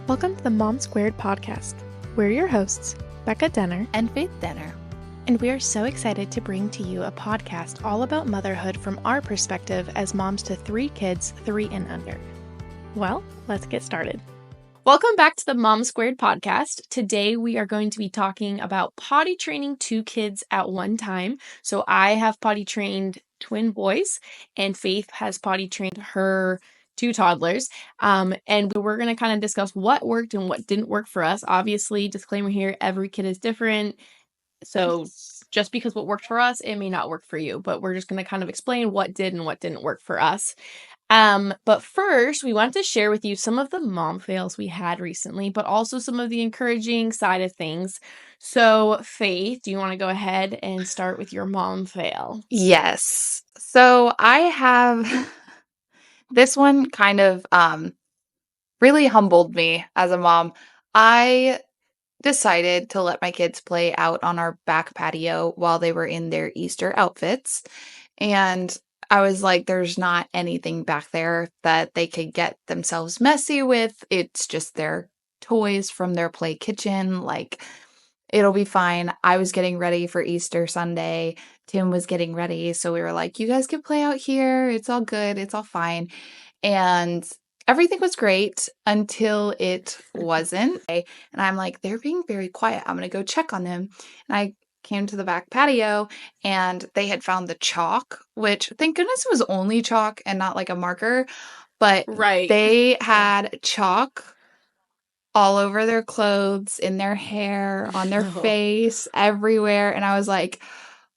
Welcome to the Mom Squared podcast. We're your hosts, Bekah Denner and Faith Denner. And we are so excited to bring to you a podcast all about motherhood from our perspective as moms to 3 kids, 3 and under. Well, let's get started. Welcome back to the Mom Squared podcast. Today we are going to be talking about potty training 2 kids at one time. So I have potty trained twin boys and Faith has potty trained her 2 toddlers. And we're going to kind of discuss what worked and what didn't work for us. Obviously, disclaimer here, every kid is different. So just because what worked for us, it may not work for you, but we're just going to kind of explain what did and what didn't work for us. But first, we want to share with you some of the mom fails we had recently, but also some of the encouraging side of things. So, Faith, do you want to go ahead and start with your mom fail? Yes. So I have this one kind of really humbled me as a mom. I decided to let my kids play out on our back patio while they were in their Easter outfits. And I was like, there's not anything back there that they could get themselves messy with. It's just their toys from their play kitchen. Like, it'll be fine. I was getting ready for Easter Sunday. Tim was getting ready. So we were like, you guys can play out here. It's all good. It's all fine. And everything was great until it wasn't. And I'm like, they're being very quiet. I'm going to go check on them. And I came to the back patio and they had found the chalk, which thank goodness it was only chalk and not like a marker. But they had chalk all over their clothes, in their hair, on their face, everywhere. And I was like,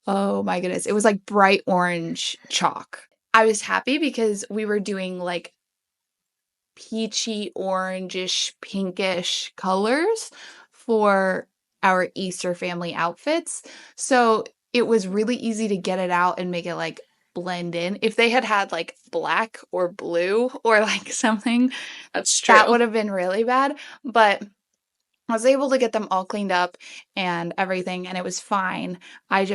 oh my goodness. It was like bright orange chalk. I was happy because we were doing like peachy, orangish, pinkish colors for our Easter family outfits. So it was really easy to get it out and make it like blend in. If they had had like black or blue or like something, that's true. That would have been really bad. But I was able to get them all cleaned up and everything, and it was fine. I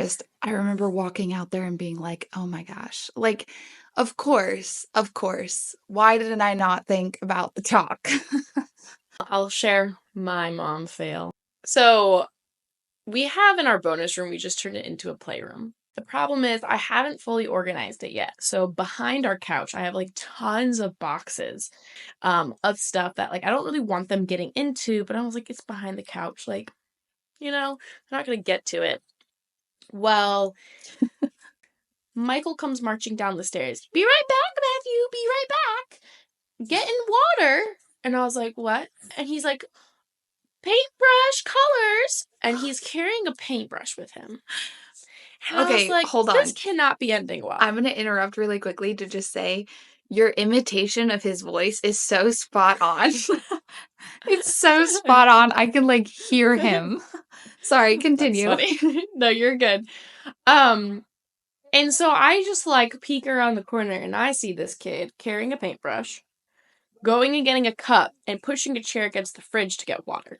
remember walking out there and being like, oh my gosh, like, of course, why did I not think about the chalk? I'll share my mom fail. So we have in our bonus room, we just turned it into a playroom. The problem is I haven't fully organized it yet. So behind our couch, I have like tons of boxes of stuff that like I don't really want them getting into, but I was like, it's behind the couch. Like, they're not going to get to it. Well, Michael comes marching down the stairs. Be right back, Matthew. Be right back. Getting water. And I was like, what? And he's like, paintbrush colors. And he's carrying a paintbrush with him. And I was like, hold on. This cannot be ending well. I'm going to interrupt really quickly to just say your imitation of his voice is so spot on. It's so spot on. I can like hear him. Sorry, continue. That's funny. No, you're good. And so I just like peek around the corner and I see this kid carrying a paintbrush, going and getting a cup and pushing a chair against the fridge to get water.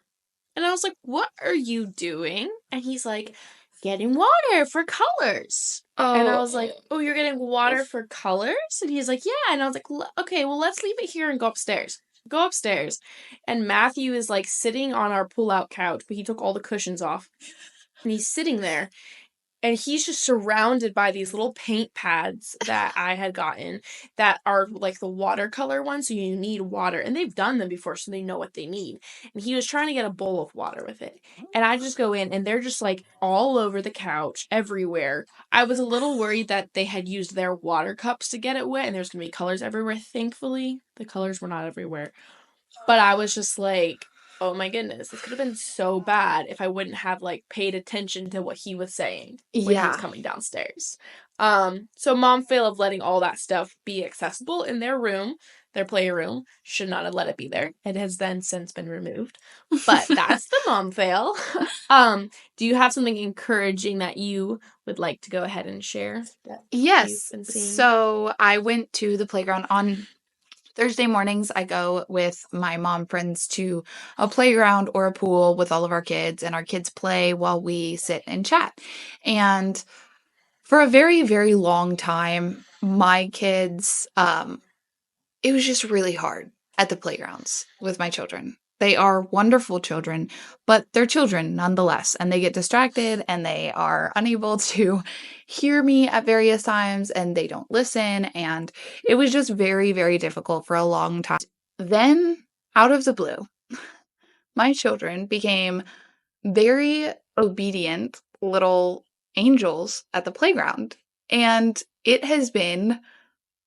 And I was like, what are you doing? And he's like, getting water for colors. Oh. And I was like, oh, you're getting water for colors? And he's like, yeah. And I was like, okay, well, let's leave it here and go upstairs. Go upstairs. And Matthew is like sitting on our pull-out couch, but he took all the cushions off. And he's sitting there. And he's just surrounded by these little paint pads that I had gotten that are like the watercolor ones. So you need water. And they've done them before, so they know what they need. And he was trying to get a bowl of water with it. And I just go in and they're just like all over the couch, everywhere. I was a little worried that they had used their water cups to get it wet and there's going to be colors everywhere. Thankfully, the colors were not everywhere. But I was just like, oh my goodness, this could have been so bad if I wouldn't have like paid attention to what he was saying when he was coming downstairs. So mom fail of letting all that stuff be accessible in their room, their playroom. Should not have let it be there. It has then since been removed. But that's the mom fail. Do you have something encouraging that you would like to go ahead and share? Yes. So I went to the playground on Thursday mornings. I go with my mom friends to a playground or a pool with all of our kids, and our kids play while we sit and chat. And for a very, very long time, my kids, it was just really hard at the playgrounds with my children. They are wonderful children, but they're children nonetheless, and they get distracted and they are unable to hear me at various times and they don't listen. And it was just very, very difficult for a long time. Then, out of the blue, my children became very obedient little angels at the playground. And it has been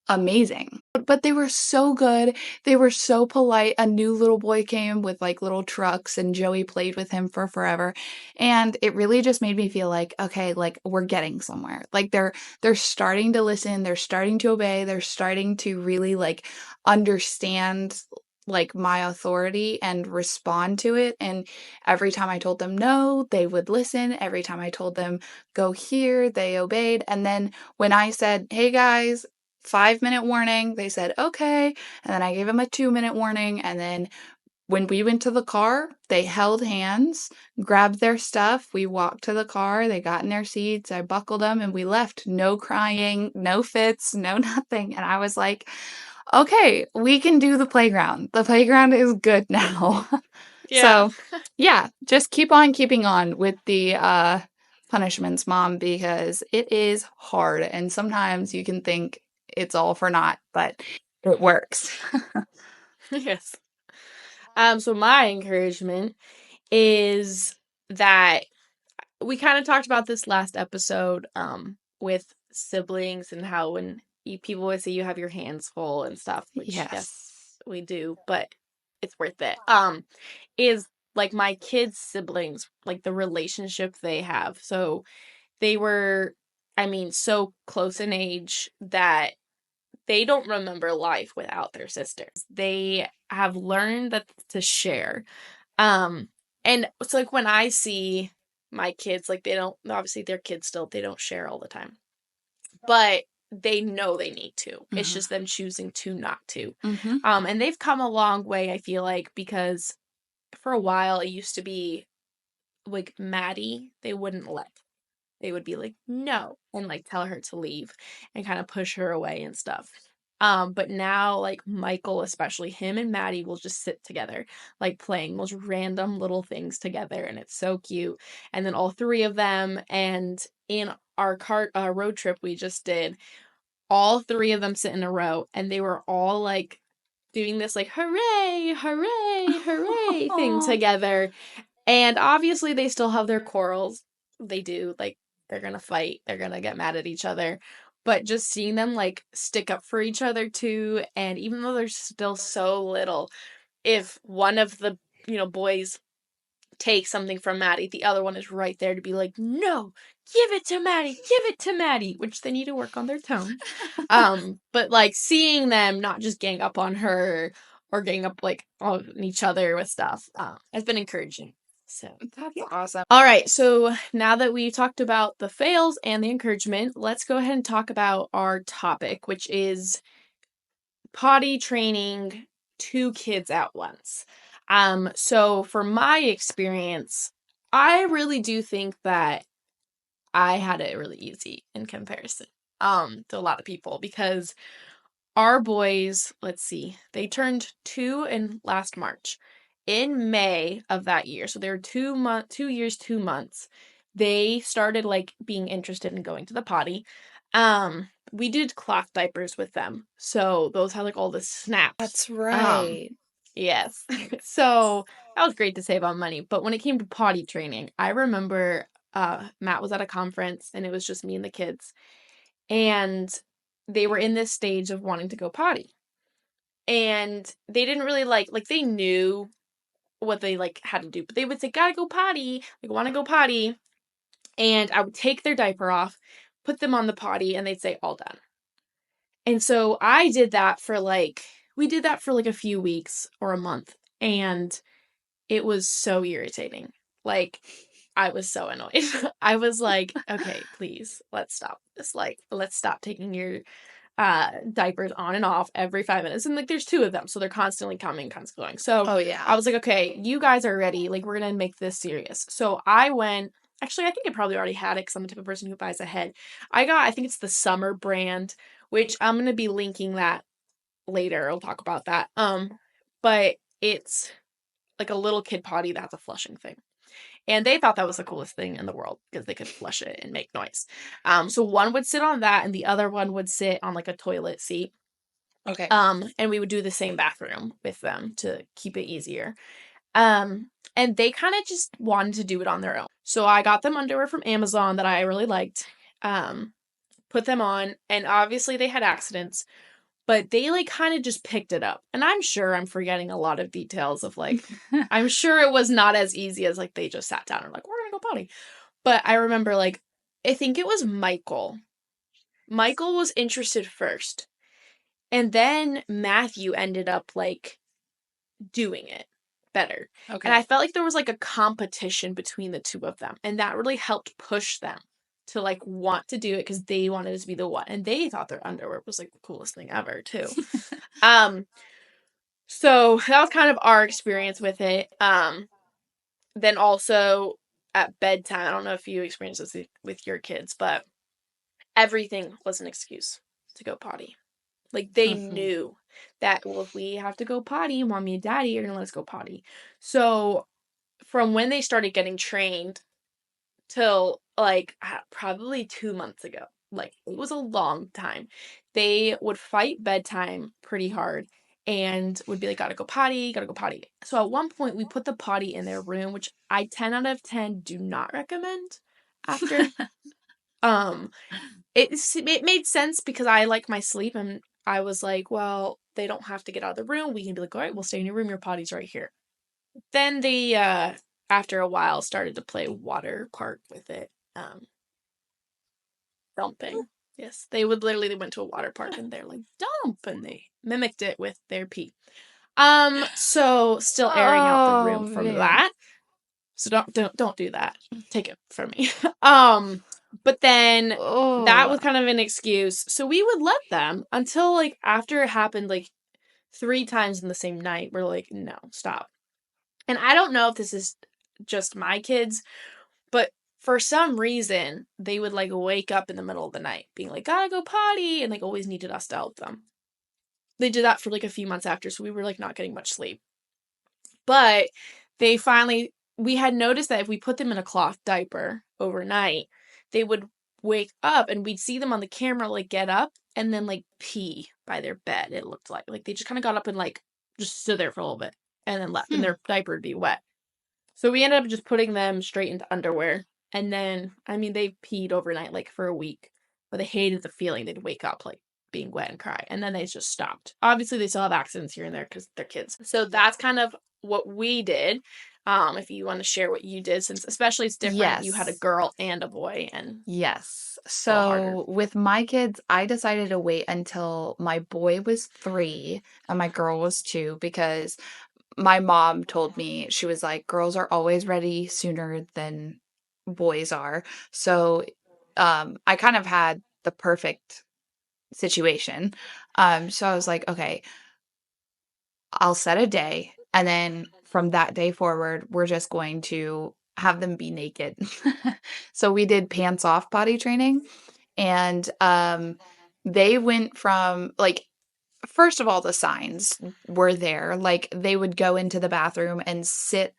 amazing. But they were so good. They were so polite. A new little boy came with like little trucks and Joey played with him for forever. And it really just made me feel like, okay, like we're getting somewhere. Like they're starting to listen, they're starting to obey, they're starting to really like understand like my authority and respond to it. And every time I told them no, they would listen. Every time I told them go here, they obeyed. And then when I said, "Hey guys, 5-minute warning," they said, "Okay." And then I gave them a 2-minute warning. And then when we went to the car, they held hands, grabbed their stuff. We walked to the car. They got in their seats. I buckled them and we left. No crying, no fits, no nothing. And I was like, okay, we can do the playground. The playground is good now. Yeah. So, yeah, just keep on keeping on with the punishments, Mom, because it is hard. And sometimes you can think it's all for naught, but it works. Yes. So my encouragement is that we kind of talked about this last episode with siblings and how when people would say you have your hands full and stuff, which Yes. yes, we do, but it's worth it. Is like my kids' siblings, like the relationship they have. So they were, I mean, so close in age that they don't remember life without their sisters. They have learned that to share. Um, and it's like when I see my kids, like they don't, obviously they're kids still, they don't share all the time, but they know they need to. It's Mhm. just them choosing to not to. Mhm. And they've come a long way, I feel like, because for a while it used to be like Maddie, they wouldn't let. They would be like, no, and like tell her to leave and kind of push her away and stuff. But now like Michael, especially him and Maddie will just sit together, like playing those random little things together, and it's so cute. And then all three of them, and in our road trip we just did, all three of them sit in a row, and they were all like doing this like hooray, hooray, hooray thing Aw. together. And obviously they still have their quarrels. They do. Like they're going to fight. They're going to get mad at each other. But just seeing them like stick up for each other too, and even though they're still so little, if one of the, boys take something from Maddie, the other one is right there to be like, "No, give it to Maddie. Give it to Maddie," which they need to work on their tone. But like seeing them not just gang up on her or gang up like on each other with stuff has been encouraging. So, That's yeah. awesome. All right, so now that we talked about the fails and the encouragement, let's go ahead and talk about our topic, which is potty training two kids at once. So for my experience, I really do think that I had it really easy in comparison to a lot of people because our boys, let's see, they turned 2 in last March. In May of that year, so they were 2 years, 2 months, they started like being interested in going to the potty. We did cloth diapers with them. So those had like all the snaps. That's right. Yes. So that was great to save on money. But when it came to potty training, I remember Matt was at a conference and it was just me and the kids. And they were in this stage of wanting to go potty. And they didn't really like they knew what they like had to do, but they would say, gotta go potty, like wanna go potty. And I would take their diaper off, put them on the potty, and they'd say, all done. And so I did that for like we did that for like a few weeks or a month. And it was so irritating. Like, I was so annoyed. I was like, okay, please, let's stop this. Like, let's stop taking your diapers on and off every 5 minutes. And like there's two of them, so they're constantly coming, constantly going. So Oh, I yeah. was like, okay, you guys are ready. Like, we're gonna make this serious. So I went. Actually, I think I probably already had it because I'm the type of person who buys ahead. I think it's the Summer brand, which I'm gonna be linking that later. I'll talk about that. But it's like a little kid potty that has a flushing thing. And they thought that was the coolest thing in the world because they could flush it and make noise. So one would sit on that and the other one would sit on like a toilet seat. Okay. And we would do the same bathroom with them to keep it easier. And they kind of just wanted to do it on their own. So I got them underwear from Amazon that I really liked. Put them on, and obviously they had accidents, but they like kind of just picked it up. And I'm sure I'm forgetting a lot of details of like, I'm sure it was not as easy as like they just sat down and like, we're gonna go potty. But I remember like, I think it was Michael. Michael was interested first. And then Matthew ended up like doing it better. And I Okay. felt like there was like a competition between the two of them. And that really helped push them to like want to do it because they wanted to be the one. And they thought their underwear was like the coolest thing ever too. Um, so that was kind of our experience with it. Then also at bedtime, I don't know if you experienced this with your kids, but everything was an excuse to go potty. Like they Mhm. knew that, well, if we have to go potty, mommy and daddy are gonna let us go potty. So from when they started getting trained till like probably 2 months ago, like it was a long time, they would fight bedtime pretty hard and would be like, gotta go potty, gotta go potty. So at one point we put the potty in their room, which I 10 out of 10 do not recommend after. Um it made sense because I like my sleep, and I was like, well, they don't have to get out of the room. We can be like, all right, we'll stay in your room. Your potty's right here. Then they, after a while, started to play water park with it. Dumping. Yes, they went to a water park and they're like, dump, and they mimicked it with their pee. So still airing out the Oh room from man. that. So don't do that. Take it from me. But then that Oh. was kind of an excuse. So we would let them until like after it happened like 3 times in the same night. We're like, no, stop. And I don't know if this is just my kids, but for some reason they would like wake up in the middle of the night being like, gotta go potty, and like always needed us to help them. They did that for like a few months after, so we were like not getting much sleep. But they finally, we had noticed that if we put them in a cloth diaper overnight, they would wake up and we'd see them on the camera like get up and then like pee by their bed. It looked like they just kind of got up and like just stood there for a little bit and then left, and Hmm. their diaper would be wet. So we ended up just putting them straight into underwear. And then, I mean, they peed overnight like for a week, but they hated the feeling. They'd wake up like being wet and cry. And then they just stopped. Obviously, they still have accidents here and there because they're kids. So that's kind of what we did. If you want to share what you did, since especially it's different, you had a Yes. girl and a boy, and Yes. it's a little harder. So with my kids, I decided to wait until my boy was 3 and my girl was 2 because my mom told me, she was like, girls are always ready sooner than boys are. So I kind of had the perfect situation. So I was like, okay, I'll set a day, and then from that day forward, we're just going to have them be naked. So we did pants off potty training, and they went from like, first of all, the signs were there. Like they would go into the bathroom and sit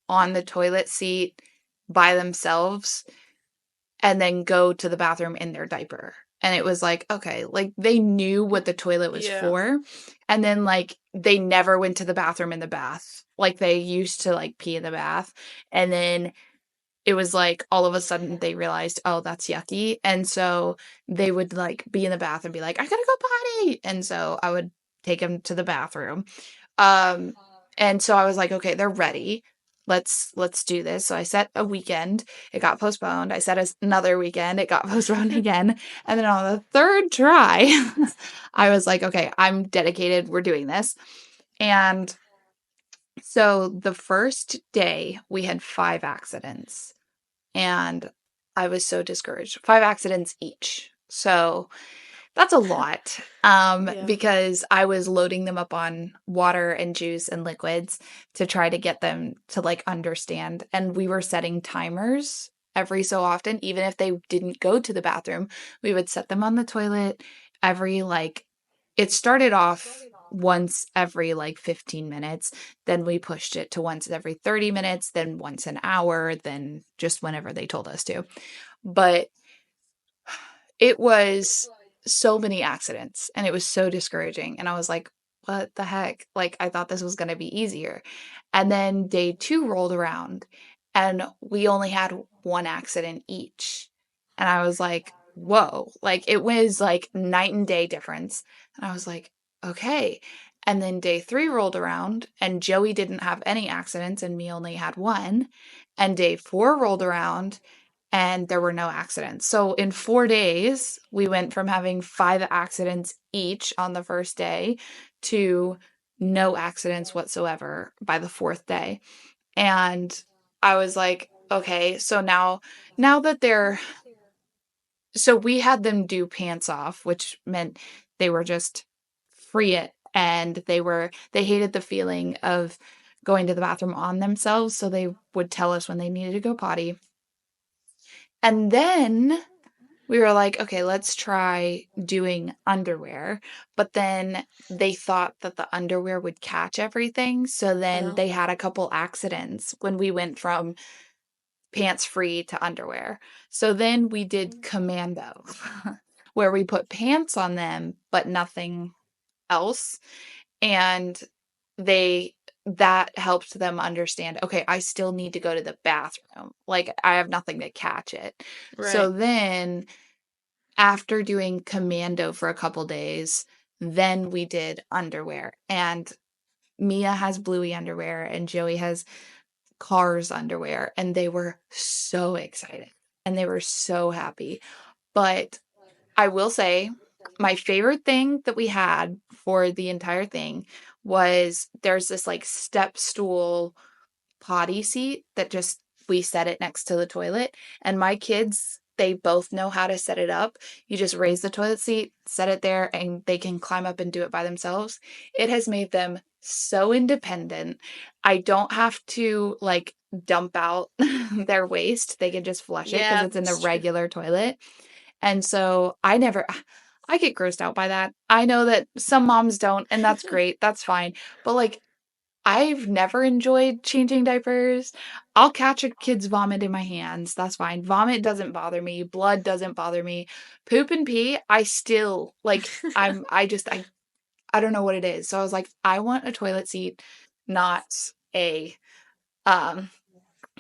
on the toilet seat by themselves and then go to the bathroom in their diaper. And it was like, okay, like they knew what the toilet was Yeah. for. And then like they never went to the bathroom in the bath. Like they used to like pee in the bath. And then it was like all of a sudden they realized, oh, that's yucky. And so they would like be in the bath and be like, I gotta go potty. And so I would take them to the bathroom. Um, and so I was like, okay, they're ready. Let's do this. So I set a weekend. It got postponed. I set another weekend. It got postponed again. And then on the third try, I was like, okay, I'm dedicated. We're doing this. And so the first day we had 5 accidents, and I was so discouraged. 5 accidents each. So that's a lot, Yeah. because I was loading them up on water and juice and liquids to try to get them to, like, understand, and we were setting timers every so often. Even if they didn't go to the bathroom, we would set them on the toilet every, like, it started off once every like 15 minutes. Then we pushed it to once every 30 minutes, then once an hour, then just whenever they told us to. But it was so many accidents and it was so discouraging. And I was like, what the heck? Like, I thought this was going to be easier. And then day 2 rolled around and we only had one accident each. And I was like, whoa, like it was like night and day difference. And I was like, okay. And then day 3 rolled around and Joey didn't have any accidents and me only had one. And day 4 rolled around and there were no accidents. So in 4 days, we went from having 5 accidents each on the first day to no accidents whatsoever by the 4th day. And I was like, okay, so now that they're so we had them do pants off, which meant they were just free it and they hated the feeling of going to the bathroom on themselves, so they would tell us when they needed to go potty. And then we were like, okay, let's try doing underwear. But then they thought that the underwear would catch everything. So then Oh. they had a couple accidents when we went from pants free to underwear. So then we did commando, where we put pants on them, but nothing else. And they that helped them understand, okay, I still need to go to the bathroom. Like I have nothing to catch it. Right. So then after doing commando for a couple days, then we did underwear. And Mia has Bluey underwear and Joey has Cars underwear. And they were so excited and they were so happy. But I will say, my favorite thing that we had for the entire thing was there's this like step stool potty seat that just we set it next to the toilet. And my kids, they both know how to set it up. You just raise the toilet seat, set it there, and they can climb up and do it by themselves. It has made them so independent. I don't have to like dump out their waste. They can just flush it because Yeah, it's in the that's true. regular toilet. And so I get grossed out by that. I know that some moms don't, and that's great. That's fine. But like, I've never enjoyed changing diapers. I'll catch a kid's vomit in my hands. That's fine. Vomit doesn't bother me. Blood doesn't bother me. Poop and pee, I still like I don't know what it is. So I was like, I want a toilet seat, not a um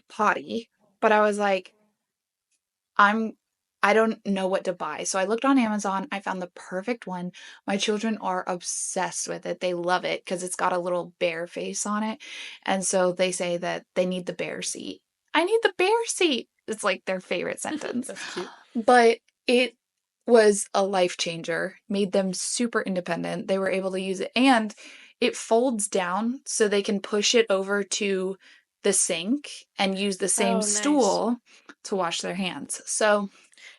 potty. But I was like, I'm I don't know what to buy. So I looked on Amazon. I found the perfect one. My children are obsessed with it. They love it because it's got a little bear face on it. And so they say that they need the bear seat. I need the bear seat. It's like their favorite sentence. That's cute. But it was a life changer, made them super independent. They were able to use it and it folds down so they can push it over to the sink and use the same Oh, nice. stool to wash their hands. So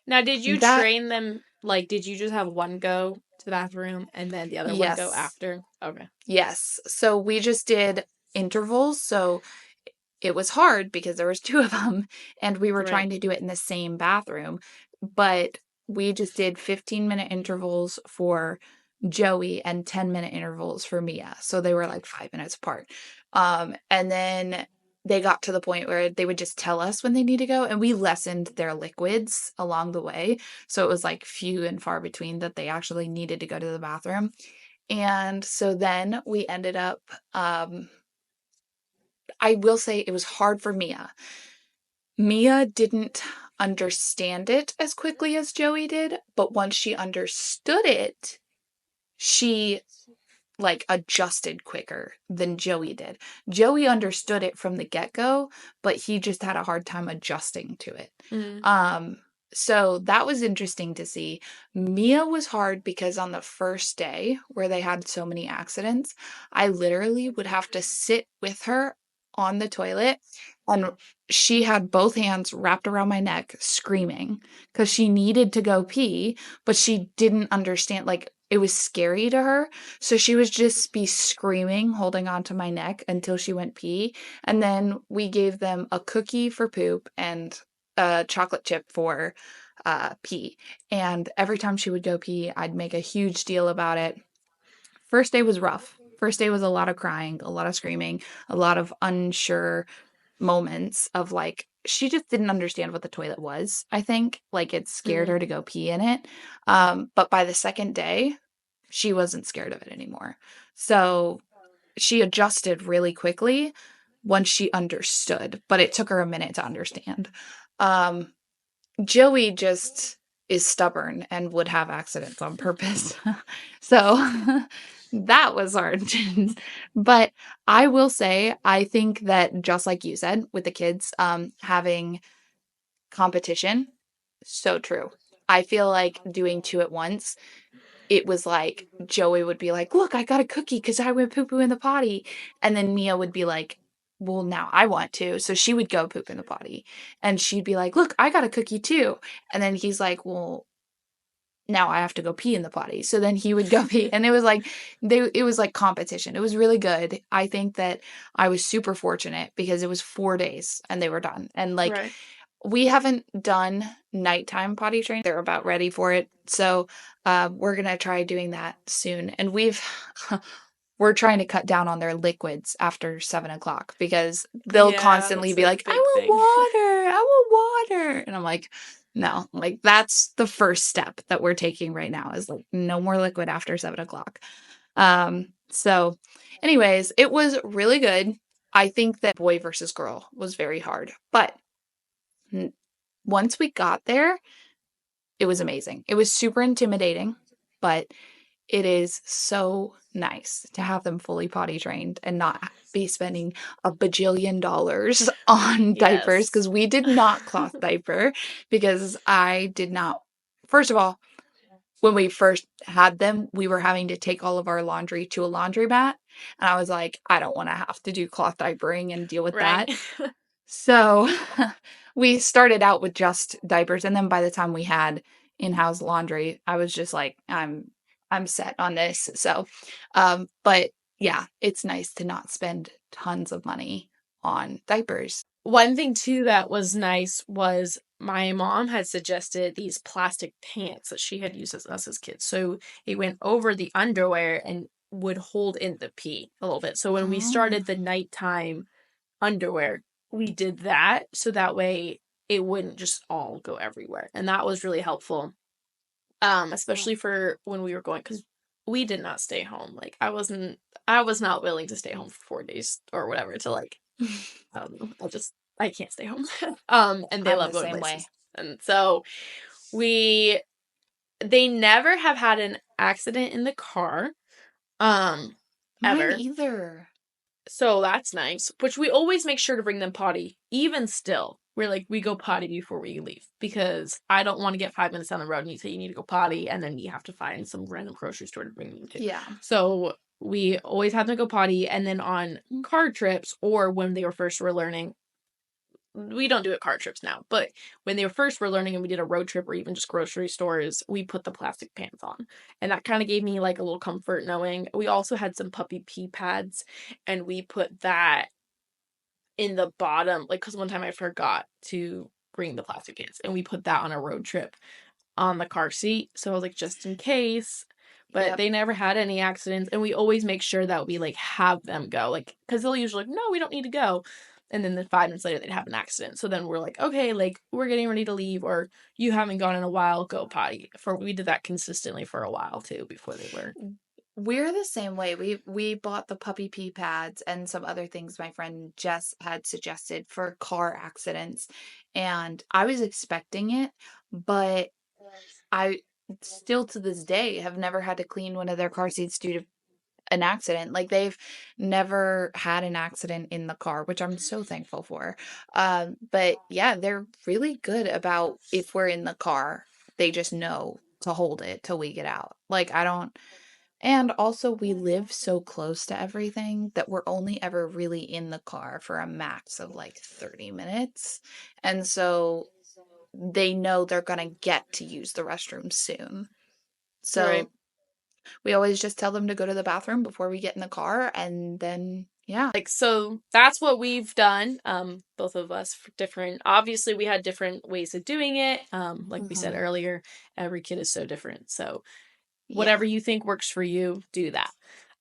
Now, did you that, train them? Like, did you just have one go to the bathroom and then the other one go yes, after? Okay. yes. So we just did intervals. So it was hard because there was 2 of them and we were Right. trying to do it in the same bathroom, but we just did 15-minute intervals for Joey and 10-minute intervals for Mia. So they were like 5 minutes apart. And then they got to the point where they would just tell us when they need to go and we lessened their liquids along the way. So it was like few and far between that they actually needed to go to the bathroom. And so then we ended up I will say it was hard for Mia. Mia didn't understand it as quickly as Joey did, but once she understood it, she like adjusted quicker than Joey did. Joey understood it from the get-go, but he just had a hard time adjusting to it. Mm. Um so that was interesting to see. Mia was hard because on the first day where they had so many accidents, I literally would have to sit with her on the toilet and she had both hands wrapped around my neck screaming because she needed to go pee, but she didn't understand. Like it was scary to her. So she would just be screaming, holding onto my neck until she went pee. And then we gave them a cookie for poop and a chocolate chip for pee. And every time she would go pee, I'd make a huge deal about it. first day was rough. First day was a lot of crying, a lot of screaming, a lot of unsure moments of like she just didn't understand what the toilet was, I think. Like it scared Mm. her to go pee in it. But by the second day, she wasn't scared of it anymore. So she adjusted really quickly once she understood, but it took her a minute to understand. Um, Joey just is stubborn and would have accidents on purpose. So that was hard. But I will say, I think that just like you said with the kids, having competition, so true. I feel like doing two at once, it was like Joey would be like, "Look, I got a cookie because I went poo poo in the potty." And then Mia would be like, "Well, now I want to." So she would go poop in the potty. And she'd be like, "Look, I got a cookie too." And then he's like, "Well, now I have to go pee in the potty." So then he would go pee. And it was like it was like competition. It was really good. I think that I was super fortunate because it was 4 days and they were done. And like Right. we haven't done nighttime potty training. They're about ready for it. So we're going to try doing that soon. And we're trying to cut down on their liquids after 7 o'clock because they'll Yeah, constantly that's be a like, big "I thing. want water. I want water." And I'm like, no, like that's the first step that we're taking right now is like no more liquid after 7 o'clock. So anyways, it was really good. I think that boy versus girl was very hard, but once we got there, it was amazing. It was super intimidating, but it is so nice to have them fully potty trained and not be spending a bajillion dollars on diapers Yes. because we did not cloth diaper because I did not. First of all, when we first had them, we were having to take all of our laundry to a laundromat. And I was like, I don't want to have to do cloth diapering and deal with Right. that. So we started out with just diapers, and then by the time we had in-house laundry, I was just like, I'm set on this. So, but yeah, it's nice to not spend tons of money on diapers. One thing too that was nice was my mom had suggested these plastic pants that she had used as us as kids. So it went over the underwear and would hold in the pee a little bit. So when we Oh, started the nighttime underwear, we did that so that way it wouldn't just all go everywhere. And that was really helpful. Especially for when we were going because we did not stay home. Like I was not willing to stay home for 4 days or whatever to like I can't stay home. And they I'm love the going same way. places. And so we they never have had an accident in the car. Um Mine Ever. either. So that's nice. Which we always make sure to bring them potty. Even still. We're like, we go potty before we leave. Because I don't want to get 5 minutes down the road and you say you need to go potty and then you have to find some random grocery store to bring them to. Yeah. So we always have them go potty, and then on car trips or when they were learning, we don't do it car trips now, but when they were learning and we did a road trip or even just grocery stores, we put the plastic pants on. And that kind of gave me like a little comfort knowing we also had some puppy pee pads and we put that in the bottom, like, because one time I forgot to bring the plastic pants and we put that on a road trip on the car seat. So I was like, just in case. But Yep. they never had any accidents. And we always make sure that we like have them go. Like, because they'll usually like, no, we don't need to go. And then 5 minutes later they'd have an accident. So then we're like, okay, like we're getting ready to leave, or you haven't gone in a while, go potty. We did that consistently for a while too before they learned. We're the same way. We bought the puppy pee pads and some other things my friend Jess had suggested for car accidents. And I was expecting it, but I still to this day have never had to clean one of their car seats due to an accident. Like they've never had an accident in the car, which I'm so thankful for. But yeah, they're really good about if we're in the car, they just know to hold it till we get out. Like I don't and also, we live so close to everything that we're only ever really in the car for a max of like 30 minutes. And so they know they're going to get to use the restroom soon. Right. So we always just tell them to go to the bathroom before we get in the car. And then, yeah. Like, so that's what we've done. Both of us for different, obviously we had different ways of doing it. Like we said Hmm. earlier, every kid is so different. So Yeah. Whatever you think works for you, do that.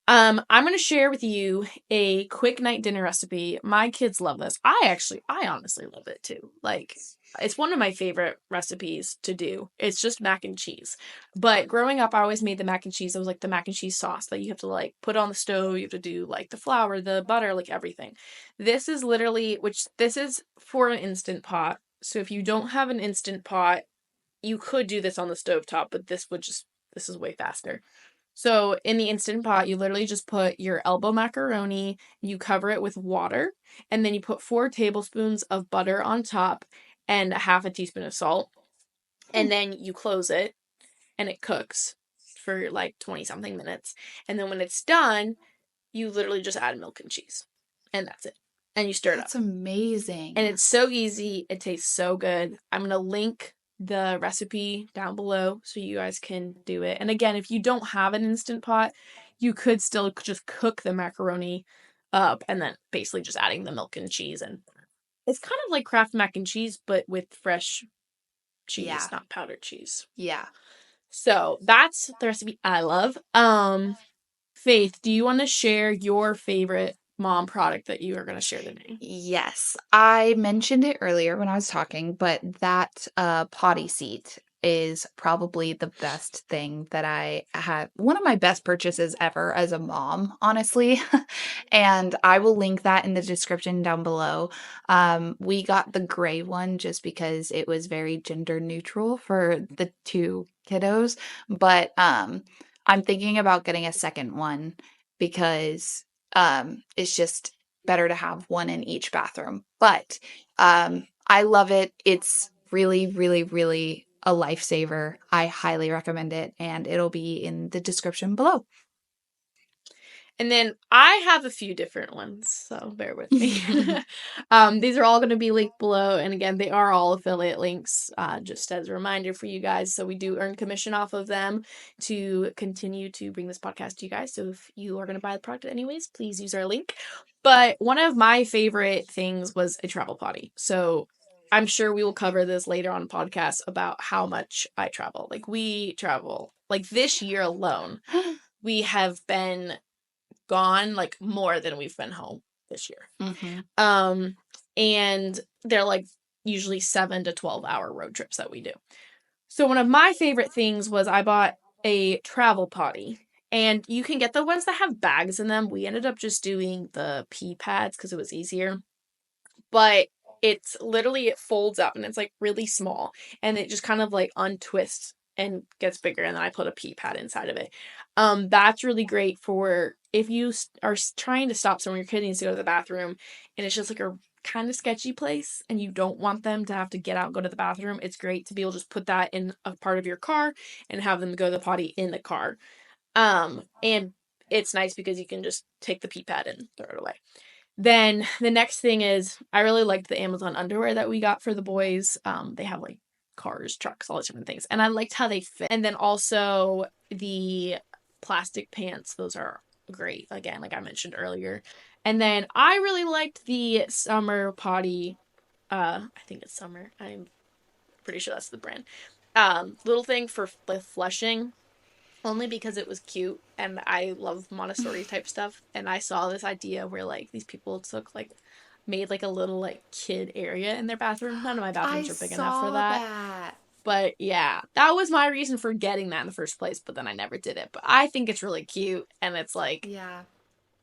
I'm going to share with you a quick night dinner recipe. My kids love this. I honestly love it too. Like, it's one of my favorite recipes to do. It's just mac and cheese. But growing up, I always made the mac and cheese. It was like the mac and cheese sauce that you have to like put on the stove. You have to do like the flour, the butter, like everything. This is for an Instant Pot. So if you don't have an Instant Pot, you could do this on the stovetop, but this is way faster. So in the Instant Pot, you literally just put your elbow macaroni, you cover it with water, and then you put 4 tablespoons of butter on top and a half a teaspoon of salt. And then you close it and it cooks for like 20 something minutes. And then when it's done, you literally just add milk and cheese. And that's it. And you stir it up. That's amazing. And it's so easy. It tastes so good. I'm going to link the recipe down below so you guys can do it. And again, if you don't have an Instant Pot, you could still just cook the macaroni up and then basically just adding the milk and cheese. And it's kind of like Kraft mac and cheese, but with fresh cheese, not powdered cheese. Yeah. So that's the recipe I love. Faith, do you want to share your favorite mom product that you are going to share today? Yes, I mentioned it earlier when I was talking, but that potty seat is probably the best thing that I have. One of my best purchases ever as a mom, honestly. And I will link that in the description down below. We got the gray one just because it was very gender neutral for the 2 kiddos, but I'm thinking about getting a second one because it's just better to have one in each bathroom. But I love it. It's really, really, really a lifesaver. I highly recommend it, and it'll be in the description below. And then I have a few different ones, so bear with me. These are all going to be linked below. And again, they are all affiliate links, just as a reminder for you guys. So we do earn commission off of them to continue to bring this podcast to you guys. So if you are going to buy the product anyways, please use our link. But one of my favorite things was a travel potty. So I'm sure we will cover this later on podcast about how much I travel. Like, we travel. Like, this year alone, we have been gone like more than we've been home this year. Mm-hmm. And they're like usually 7 to 12 hour road trips that we do. So one of my favorite things was I bought a travel potty, and you can get the ones that have bags in them. We ended up just doing the pee pads because it was easier, but it's literally, it folds up and it's like really small, and it just kind of like untwists and gets bigger, and then I put a pee pad inside of it. That's really great for if you are trying to stop someone, your kid needs to go to the bathroom, and it's just like a kind of sketchy place, and you don't want them to have to get out and go to the bathroom. It's great to be able to just put that in a part of your car and have them go to the potty in the car. And it's nice because you can just take the pee pad and throw it away. Then the next thing is, I really liked the Amazon underwear that we got for the boys. They have like cars, trucks, all these different things. And I liked how they fit. And then also the plastic pants. Those are great. Again, like I mentioned earlier. And then I really liked the Summer Potty. I think it's Summer. I'm pretty sure that's the brand. Little thing for flushing. Only because it was cute, and I love Montessori type stuff. And I saw this idea where like these people made like a little like kid area in their bathroom. None of my bathrooms are big enough for that. But yeah, that was my reason for getting that in the first place. But then I never did it. But I think it's really cute, and it's like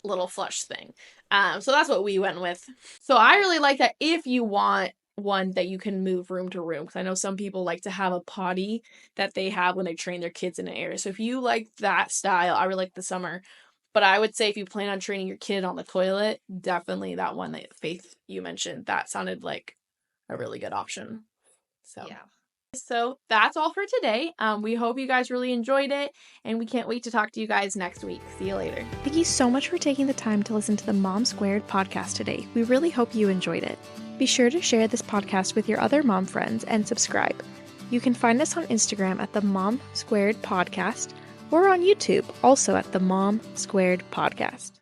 little flush thing. So that's what we went with. So I really like that if you want one that you can move room to room, because I know some people like to have a potty that they have when they train their kids in an area. So if you like that style, I really like the Summer. But I would say if you plan on training your kid on the toilet, definitely that one that Faith you mentioned, that sounded like a really good option. So that's all for today. We hope you guys really enjoyed it, and we can't wait to talk to you guys next week. See you later. Thank you so much for taking the time to listen to the Mom Squared podcast today. We really hope you enjoyed it. Be sure to share this podcast with your other mom friends and subscribe. You can find us on Instagram at the Mom Squared Podcast, or on YouTube, also at the Mom Squared Podcast.